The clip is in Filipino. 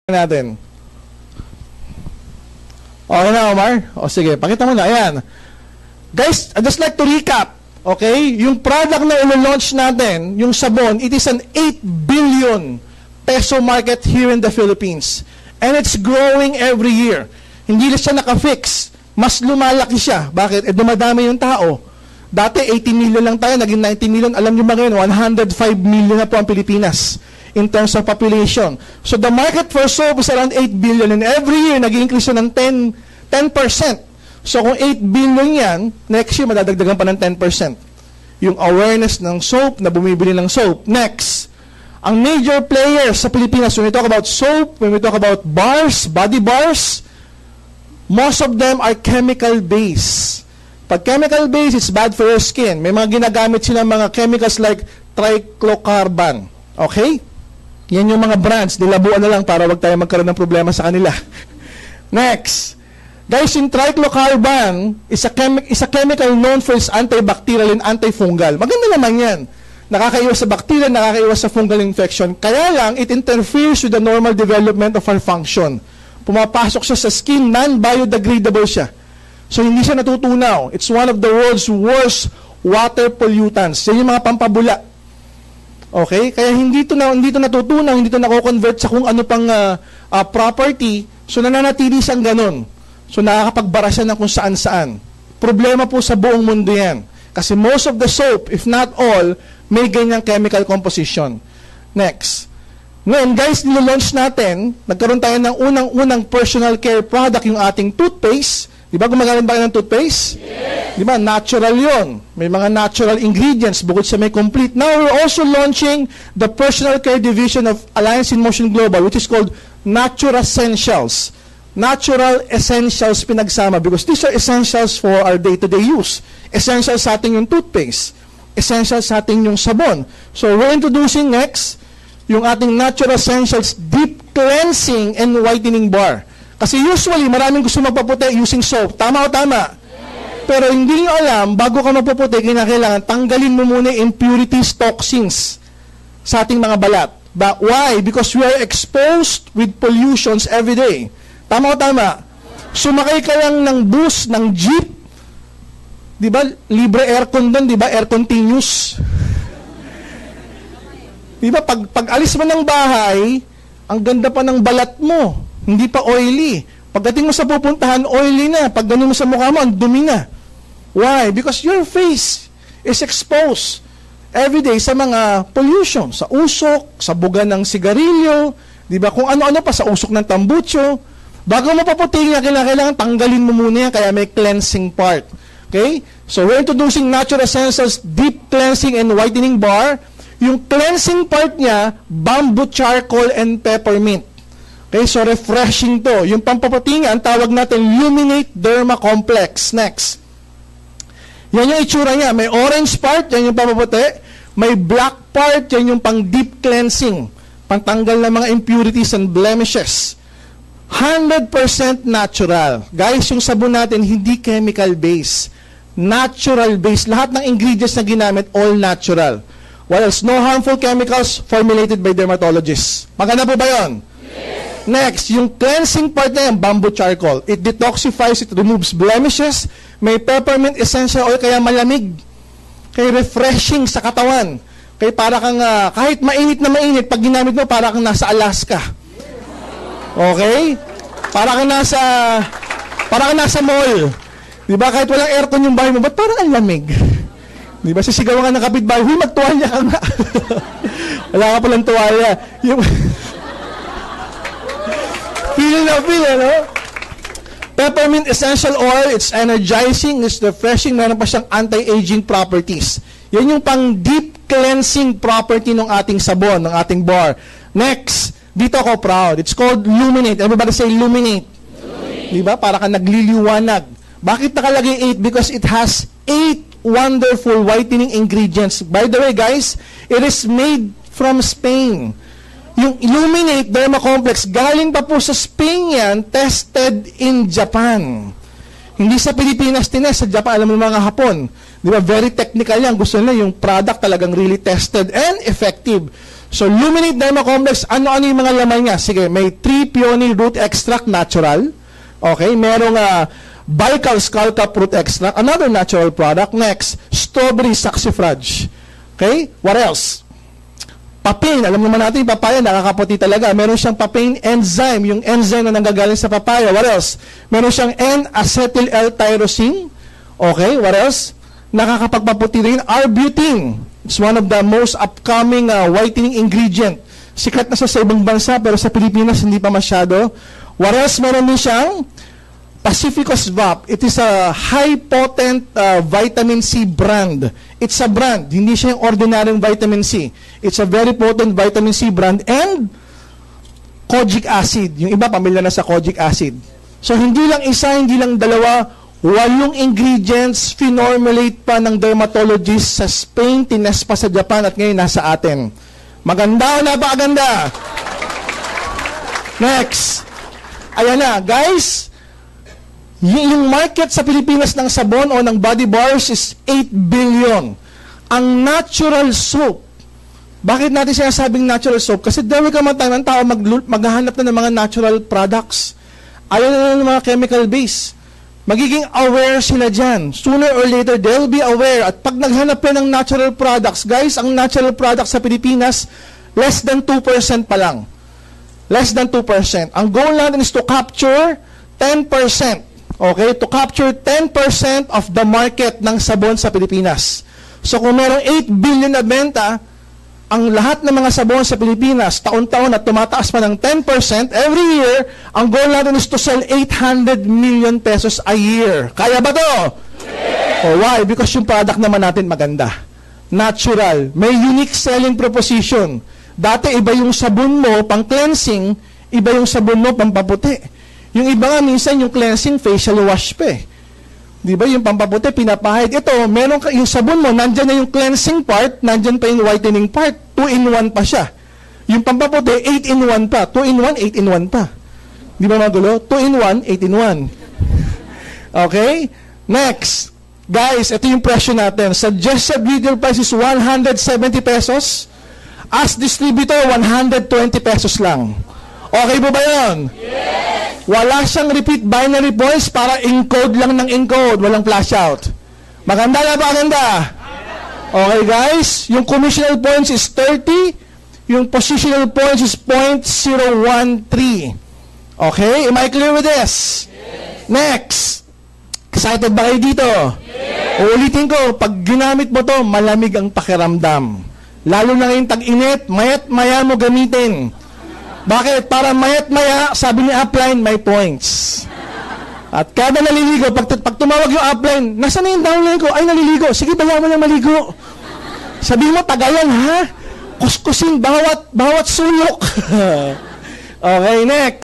natin. Okay na, Omar? O sige, pakita mo na. Ayan. Guys, I'd just like to recap. Okay? Yung product na ilo-launch natin, yung sabon, it is an 8 billion peso market here in the Philippines. And it's growing every year. Hindi na siya naka-fix. Mas lumalaki siya. Bakit? Dumadami yung tao. Dati, 80 million lang tayo, naging 90 million. Alam niyo ba ngayon, 105 million na po ang Pilipinas in terms of population. So the market for soap is around 8 billion and every year nag-increase ng 10%. So kung 8 billion yan, next year madadagdagan pa ng 10%. Yung awareness ng soap, na bumibili ng soap. Next, ang major players sa Pilipinas, when we talk about soap, when we talk about bars, body bars, most of them are chemical-based. Pag chemical-based, it's bad for your skin. May mga ginagamit sila mga chemicals like triclocarban. Okay? Yan yung mga brands, nilabuan na lang para wag tayo magkaroon ng problema sa kanila. Next. Guys, yung triclocarban is a chemical known for its antibacterial and antifungal. Maganda naman yan. Nakakaiwas sa bacteria, nakakaiwas sa fungal infection. Kaya lang, it interferes with the normal development of our function. Pumapasok siya sa skin, non-biodegradable siya. So, hindi siya natutunaw. It's one of the world's worst water pollutants. Yan yung mga pampabula. Okay? Kaya hindi ito natutunaw, hindi ito nako-convert sa kung ano pang property. So, nananatili siyang ganun. So, nakakapagbara siya ng kung saan-saan. Problema po sa buong mundo yan. Kasi most of the soap, if not all, may ganyang chemical composition. Next. Ngayon, guys, nilo-launch natin, nagkaroon tayo ng unang-unang personal care product, yung ating toothpaste. Di ba gumagamit ba kayo ng toothpaste? Yes. Di ba? Natural yon. May mga natural ingredients bukod sa may complete. Now, we're also launching the personal care division of Alliance in Motion Global, which is called Natural Essentials. Natural Essentials pinagsama because these are essentials for our day-to-day use. Essentials sa ating yung toothpaste. Essentials sa ating yung sabon. So, we're introducing next yung ating Natural Essentials Deep Cleansing and Whitening Bar. Kasi usually, maraming gusto magpaputi using soap. Tama o tama? Yes. Pero hindi nyo alam, bago ka magpaputi, kinakailangan tanggalin mo muna impurities, toxins sa ating mga balat. But why? Because we are exposed with pollutions every day. Tama o tama? Sumakay ka lang ng bus, ng jeep. Di ba? Libre aircon doon, di ba? Air continuous. Di ba? Pag alis mo ng bahay, ang ganda pa ng balat mo. Hindi pa oily. Pagdating mo sa pupuntahan, oily na. Pag ganun mo sa mukha mo, ang dumi na. Why? Because your face is exposed every day sa mga pollution. Sa usok, sa buga ng sigarilyo, di ba? Kung ano-ano pa, sa usok ng tambucho. Bago mo paputingin, kailangan tanggalin mo muna yan, kaya may cleansing part. Okay? So, we're introducing Natural Essentials Deep Cleansing and Whitening Bar. Yung cleansing part niya, bamboo charcoal and peppermint. Okay, so refreshing to. Yung pampaputingan, tawag natin Luminate Derma Complex. Next. Yan yung itsura niya. May orange part, yan yung pampaputi. May black part, yan yung pang deep cleansing. Pantanggal ng mga impurities and blemishes. 100% natural. Guys, yung sabon natin, hindi chemical-based. Natural-based. Lahat ng ingredients na ginamit, all natural. While else, no harmful chemicals formulated by dermatologists. Maganda po ba yun? Next, yung cleansing part na yan, bamboo charcoal. It detoxifies, it removes blemishes. May peppermint essential oil, kaya malamig. Kaya refreshing sa katawan. Kaya para kang, kahit mainit na mainit, pag ginamit mo, para kang nasa Alaska. Okay? Para kang nasa mall. Diba? Kahit walang aircon yung bahay mo, ba't parang ang lamig? Diba? Sisigawan ka ng kapitbahay, huy, magtuwalya ka nga. Wala ka palang tuwalya. Yung... Feel, no? Peppermint essential oil, it's energizing, it's refreshing, meron pa siyang anti-aging properties. Yan yung pang deep cleansing property ng ating sabon, ng ating bar. Next, dito ako proud. It's called Luminate. Everybody say Luminate. Diba? Para ka nagliliwanag. Bakit nakalagay 8? Because it has 8 wonderful whitening ingredients. By the way, guys, it is made from Spain. Yung Luminate Derma Complex, galing pa po sa Spain yan, tested in Japan. Hindi sa Pilipinas tinest, sa Japan, alam mo mga Hapon. Di ba? Very technical yan. Gusto nila yung product talagang really tested and effective. So, Luminate Derma Complex, ano-ano yung mga laman niya? Sige, may 3 peony root extract, natural. Okay, merong Baikal skull cap root extract, another natural product. Next, strawberry saxifrage. Okay, what else? Papain, alam naman natin, yung papaya, nakakaputi talaga. Meron siyang papain enzyme, yung enzyme na nanggagaling sa papaya. What else? Meron siyang N-acetyl L-tyrosine. Okay, what else? Nakakapagpaputi rin, arbutin. It's one of the most upcoming whitening ingredient. Sikat na sa ibang bansa, pero sa Pilipinas, hindi pa masyado. What else? Meron din siyang Pacificus VAP. It is a high-potent vitamin C brand. It's a brand. Hindi siya yung ordinaryong vitamin C. It's a very potent vitamin C brand. And kojic acid. Yung iba, pamilya na sa kojic acid. So, hindi lang isa, hindi lang dalawa, 8 ingredients, finormulate pa ng dermatologist sa Spain, tinest pa sa Japan, at ngayon nasa atin. Maganda o napakaganda? Next. Ayan na, guys. Yung market sa Pilipinas ng sabon o ng body bars is 8 billion. Ang natural soap, bakit natin sinasabing natural soap? Kasi there will come a time ng tao maghahanap na ng mga natural products. Ayaw na ng mga chemical base. Magiging aware sila dyan. Sooner or later, they'll be aware. At pag naghanap pa ng natural products, guys, ang natural products sa Pilipinas, less than 2% pa lang. Less than 2%. Ang goal natin is to capture 10%. Okay? To capture 10% of the market ng sabon sa Pilipinas. So kung merong 8 billion na benta, ang lahat ng mga sabon sa Pilipinas, taon-taon at tumataas pa ng 10%, every year, ang goal natin is to sell 800 million pesos a year. Kaya ba to? Yes! Oh, why? Because yung product naman natin maganda. Natural. May unique selling proposition. Dati, iba yung sabon mo pang cleansing, iba yung sabon mo pang paputi. Yung iba nga, minsan yung cleansing, facial wash pa eh. Di ba, yung pampaputi, pinapahid. Ito, meron ka, yung sabon mo, nandyan na yung cleansing part, nandyan pa yung whitening part. 2-in-1 pa siya. Yung pampaputi, 8-in-1 pa. 2-in-1, 8-in-1 pa. Di ba magulo? 2-in-1, 8-in-1. Okay? Next. Guys, ito yung presyo natin. Suggested retail price is 170 pesos. As distributor, 120 pesos lang. Okay po ba yun? Yes! Wala siyang repeat binary points para encode lang ng encode. Walang flash out. Maganda na ba? Maganda? Okay guys, yung commissional points is 30. Yung positional points is 0.013. Okay? Am I clear with this? Yes. Next. Excited ba kayo dito? Yes. Uulitin ko, pag ginamit mo to, malamig ang pakiramdam. Lalo na ngayong tag-init, mayat maya mo gamitin. Bakit? Para mayat-maya, sabi ni upline, may points. At kada naliligo, pag tumawag yung upline, nasaan na yung downline ko? Ay, naliligo. Sige, bayaw mo lang maligo. Sabi mo, tagayan, ha? Kuskusin, bawat sulok. Okay, next.